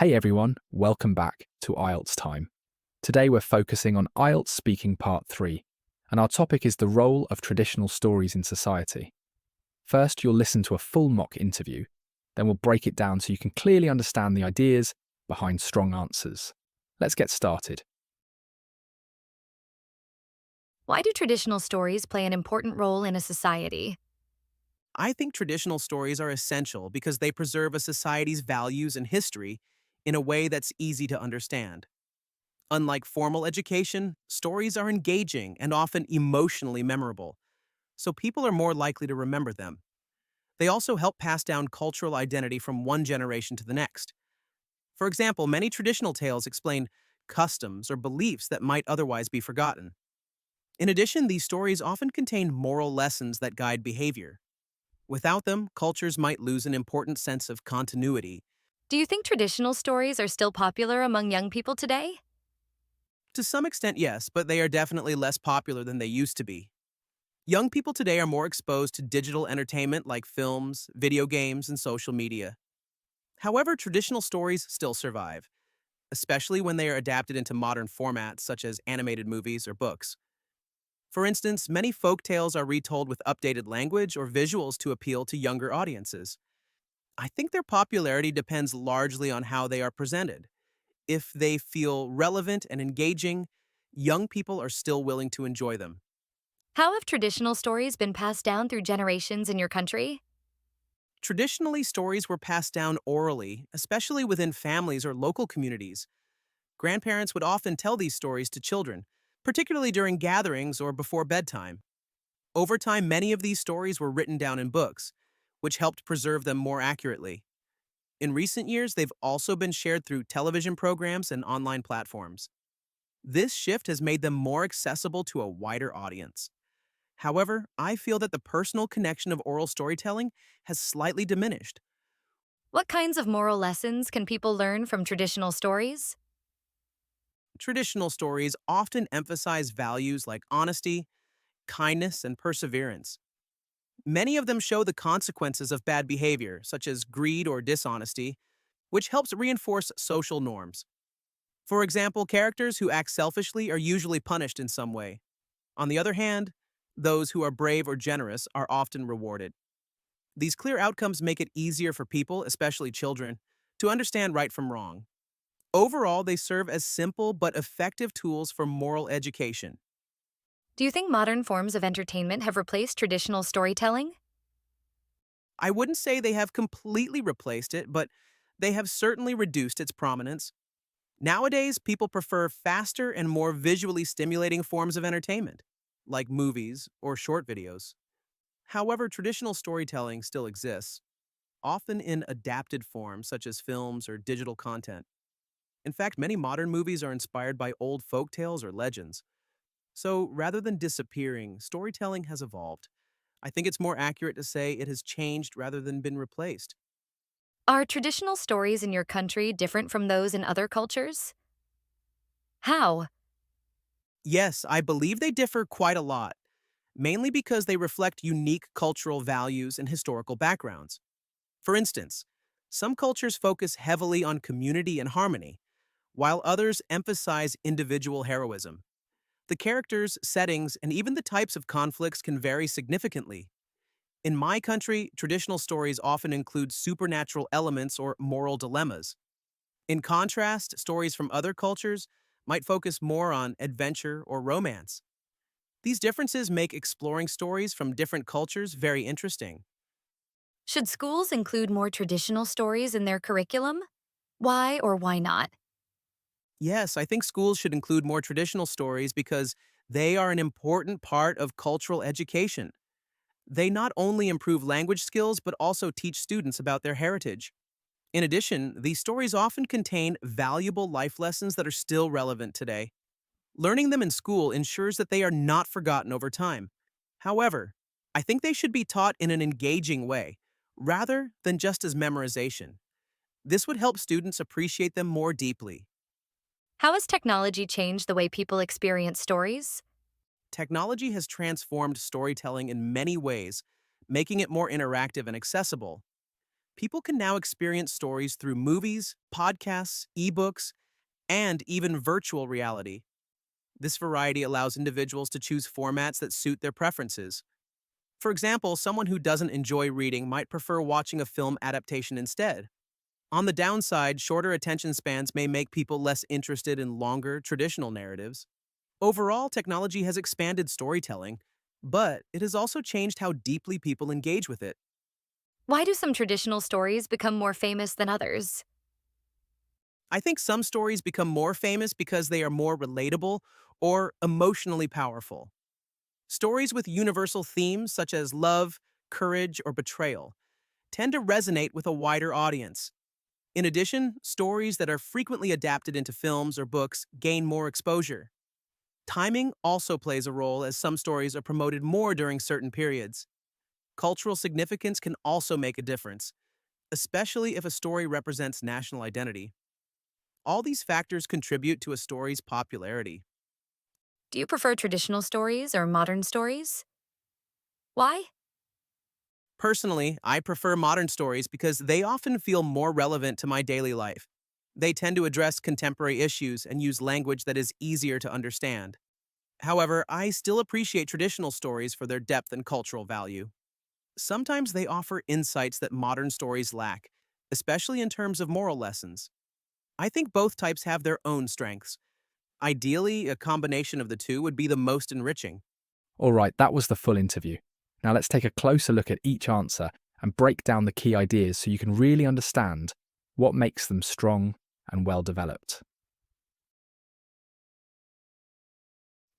Hey everyone, welcome back to IELTS time. Today we're focusing on IELTS speaking part 3, and our topic is the role of traditional stories in society. First, you'll listen to a full mock interview, then we'll break it down so you can clearly understand the ideas behind strong answers. Let's get started. Why do traditional stories play an important role in a society? I think traditional stories are essential because they preserve a society's values and history in a way that's easy to understand. Unlike formal education, stories are engaging and often emotionally memorable, so people are more likely to remember them. They also help pass down cultural identity from one generation to the next. For example, many traditional tales explain customs or beliefs that might otherwise be forgotten. In addition, these stories often contain moral lessons that guide behavior. Without them, cultures might lose an important sense of continuity. Do you think traditional stories are still popular among young people today? To some extent, yes, but they are definitely less popular than they used to be. Young people today are more exposed to digital entertainment like films, video games, and social media. However, traditional stories still survive, especially when they are adapted into modern formats such as animated movies or books. For instance, many folk tales are retold with updated language or visuals to appeal to younger audiences. I think their popularity depends largely on how they are presented. If they feel relevant and engaging, young people are still willing to enjoy them. How have traditional stories been passed down through generations in your country? Traditionally, stories were passed down orally, especially within families or local communities. Grandparents would often tell these stories to children, particularly during gatherings or before bedtime. Over time, many of these stories were written down in books, which helped preserve them more accurately. In recent years, they've also been shared through television programs and online platforms. This shift has made them more accessible to a wider audience. However, I feel that the personal connection of oral storytelling has slightly diminished. What kinds of moral lessons can people learn from traditional stories? Traditional stories often emphasize values like honesty, kindness, and perseverance. Many of them show the consequences of bad behavior, such as greed or dishonesty, which helps reinforce social norms. For example, characters who act selfishly are usually punished in some way. On the other hand, those who are brave or generous are often rewarded. These clear outcomes make it easier for people, especially children, to understand right from wrong. Overall, they serve as simple but effective tools for moral education. Do you think modern forms of entertainment have replaced traditional storytelling? I wouldn't say they have completely replaced it, but they have certainly reduced its prominence. Nowadays, people prefer faster and more visually stimulating forms of entertainment, like movies or short videos. However, traditional storytelling still exists, often in adapted forms such as films or digital content. In fact, many modern movies are inspired by old folk tales or legends. So rather than disappearing, storytelling has evolved. I think it's more accurate to say it has changed rather than been replaced. Are traditional stories in your country different from those in other cultures? How? Yes, I believe they differ quite a lot, mainly because they reflect unique cultural values and historical backgrounds. For instance, some cultures focus heavily on community and harmony, while others emphasize individual heroism. The characters, settings, and even the types of conflicts can vary significantly. In my country, traditional stories often include supernatural elements or moral dilemmas. In contrast, stories from other cultures might focus more on adventure or romance. These differences make exploring stories from different cultures very interesting. Should schools include more traditional stories in their curriculum? Why or why not? Yes, I think schools should include more traditional stories because they are an important part of cultural education. They not only improve language skills but also teach students about their heritage. In addition, these stories often contain valuable life lessons that are still relevant today. Learning them in school ensures that they are not forgotten over time. However, I think they should be taught in an engaging way, rather than just as memorization. This would help students appreciate them more deeply. How has technology changed the way people experience stories? Technology has transformed storytelling in many ways, making it more interactive and accessible. People can now experience stories through movies, podcasts, ebooks, and even virtual reality. This variety allows individuals to choose formats that suit their preferences. For example, someone who doesn't enjoy reading might prefer watching a film adaptation instead. On the downside, shorter attention spans may make people less interested in longer, traditional narratives. Overall, technology has expanded storytelling, but it has also changed how deeply people engage with it. Why do some traditional stories become more famous than others? I think some stories become more famous because they are more relatable or emotionally powerful. Stories with universal themes such as love, courage, or betrayal tend to resonate with a wider audience. In addition, stories that are frequently adapted into films or books gain more exposure. Timing also plays a role as some stories are promoted more during certain periods. Cultural significance can also make a difference, especially if a story represents national identity. All these factors contribute to a story's popularity. Do you prefer traditional stories or modern stories? Why? Personally, I prefer modern stories because they often feel more relevant to my daily life. They tend to address contemporary issues and use language that is easier to understand. However, I still appreciate traditional stories for their depth and cultural value. Sometimes they offer insights that modern stories lack, especially in terms of moral lessons. I think both types have their own strengths. Ideally, a combination of the two would be the most enriching. All right, that was the full interview. Now let's take a closer look at each answer and break down the key ideas so you can really understand what makes them strong and well developed.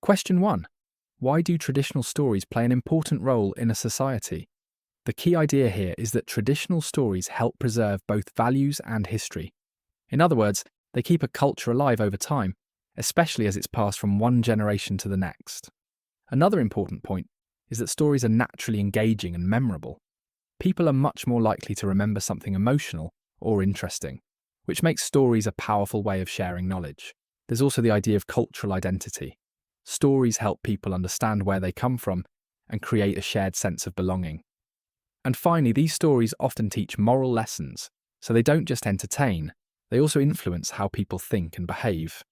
Question 1. Why do traditional stories play an important role in a society? The key idea here is that traditional stories help preserve both values and history. In other words, they keep a culture alive over time, especially as it's passed from one generation to the next. Another important point is that stories are naturally engaging and memorable. People are much more likely to remember something emotional or interesting, which makes stories a powerful way of sharing knowledge. There's also the idea of cultural identity. Stories help people understand where they come from and create a shared sense of belonging. And finally, these stories often teach moral lessons, so they don't just entertain, they also influence how people think and behave.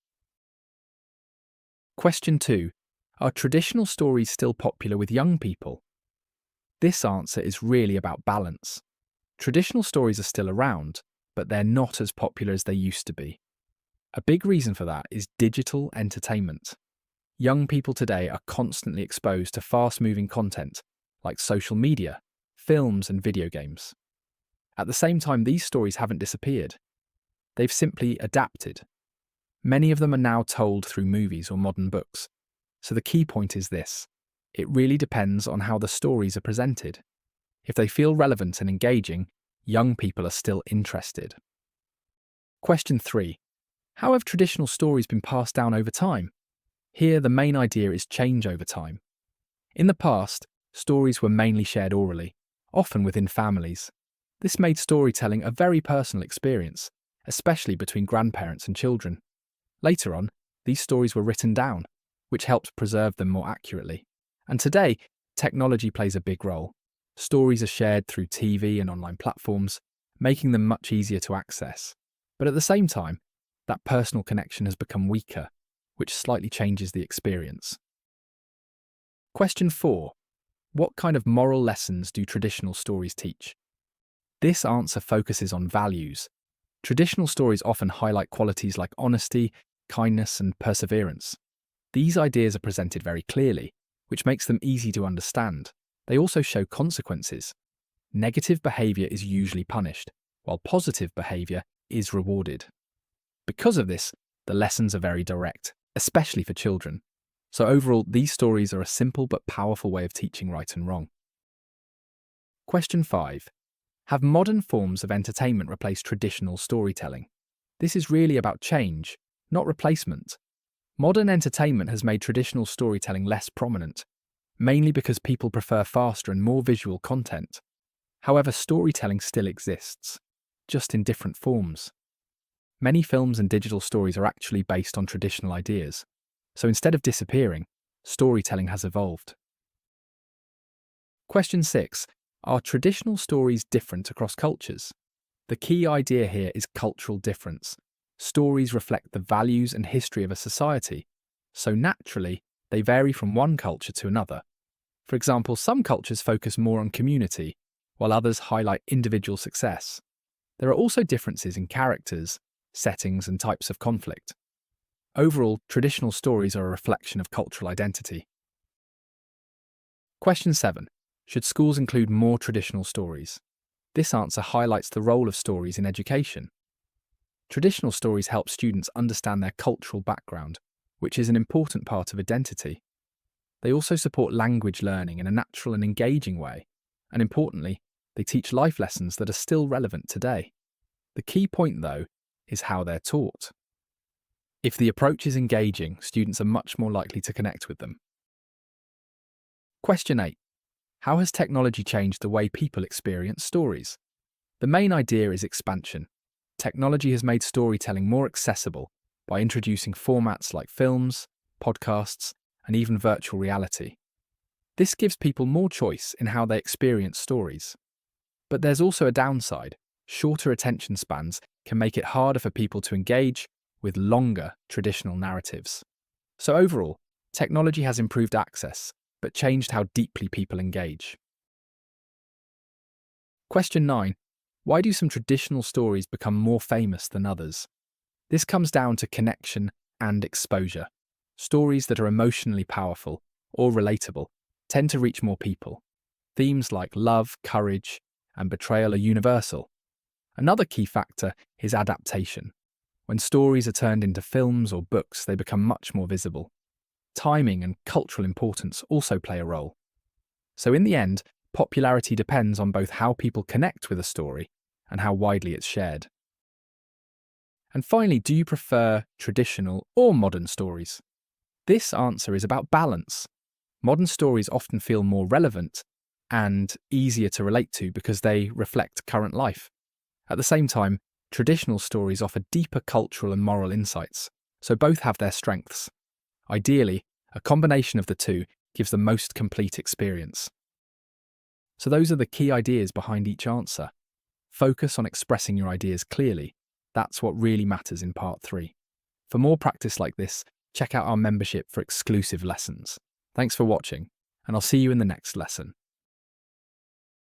Question 2. Are traditional stories still popular with young people? This answer is really about balance. Traditional stories are still around, but they're not as popular as they used to be. A big reason for that is digital entertainment. Young people today are constantly exposed to fast-moving content like social media, films, and video games. At the same time, these stories haven't disappeared. They've simply adapted. Many of them are now told through movies or modern books. So the key point is this: it really depends on how the stories are presented. If they feel relevant and engaging, young people are still interested. Question 3. How have traditional stories been passed down over time? Here, the main idea is change over time. In the past, stories were mainly shared orally, often within families. This made storytelling a very personal experience, especially between grandparents and children. Later on, these stories were written down, which helped preserve them more accurately. And today, technology plays a big role. Stories are shared through TV and online platforms, making them much easier to access. But at the same time, that personal connection has become weaker, which slightly changes the experience. Question 4. What kind of moral lessons do traditional stories teach? This answer focuses on values. Traditional stories often highlight qualities like honesty, kindness, and perseverance. These ideas are presented very clearly, which makes them easy to understand. They also show consequences. Negative behavior is usually punished, while positive behavior is rewarded. Because of this, the lessons are very direct, especially for children. So overall, these stories are a simple but powerful way of teaching right and wrong. Question 5. Have modern forms of entertainment replaced traditional storytelling? This is really about change, not replacement. Modern entertainment has made traditional storytelling less prominent, mainly because people prefer faster and more visual content. However, storytelling still exists, just in different forms. Many films and digital stories are actually based on traditional ideas, so instead of disappearing, storytelling has evolved. Question 6. Are traditional stories different across cultures? The key idea here is cultural difference. Stories reflect the values and history of a society, so naturally, they vary from one culture to another. For example, some cultures focus more on community, while others highlight individual success. There are also differences in characters, settings, and types of conflict. Overall, traditional stories are a reflection of cultural identity. Question 7. Should schools include more traditional stories? This answer highlights the role of stories in education. Traditional stories help students understand their cultural background, which is an important part of identity. They also support language learning in a natural and engaging way, and importantly, they teach life lessons that are still relevant today. The key point, though, is how they're taught. If the approach is engaging, students are much more likely to connect with them. Question 8. How has technology changed the way people experience stories? The main idea is expansion. Technology has made storytelling more accessible by introducing formats like films, podcasts, and even virtual reality. This gives people more choice in how they experience stories. But there's also a downside. Shorter attention spans can make it harder for people to engage with longer traditional narratives. So overall, technology has improved access, but changed how deeply people engage. Question 9. Why do some traditional stories become more famous than others? This comes down to connection and exposure. Stories that are emotionally powerful or relatable tend to reach more people. Themes like love, courage, and betrayal are universal. Another key factor is adaptation. When stories are turned into films or books, they become much more visible. Timing and cultural importance also play a role. So in the end, popularity depends on both how people connect with a story and how widely it's shared. And finally, do you prefer traditional or modern stories? This answer is about balance. Modern stories often feel more relevant and easier to relate to because they reflect current life. At the same time, traditional stories offer deeper cultural and moral insights, so both have their strengths. Ideally, a combination of the two gives the most complete experience. So those are the key ideas behind each answer. Focus on expressing your ideas clearly. That's what really matters in part 3. For more practice like this, check out our membership for exclusive lessons. Thanks for watching, and I'll see you in the next lesson.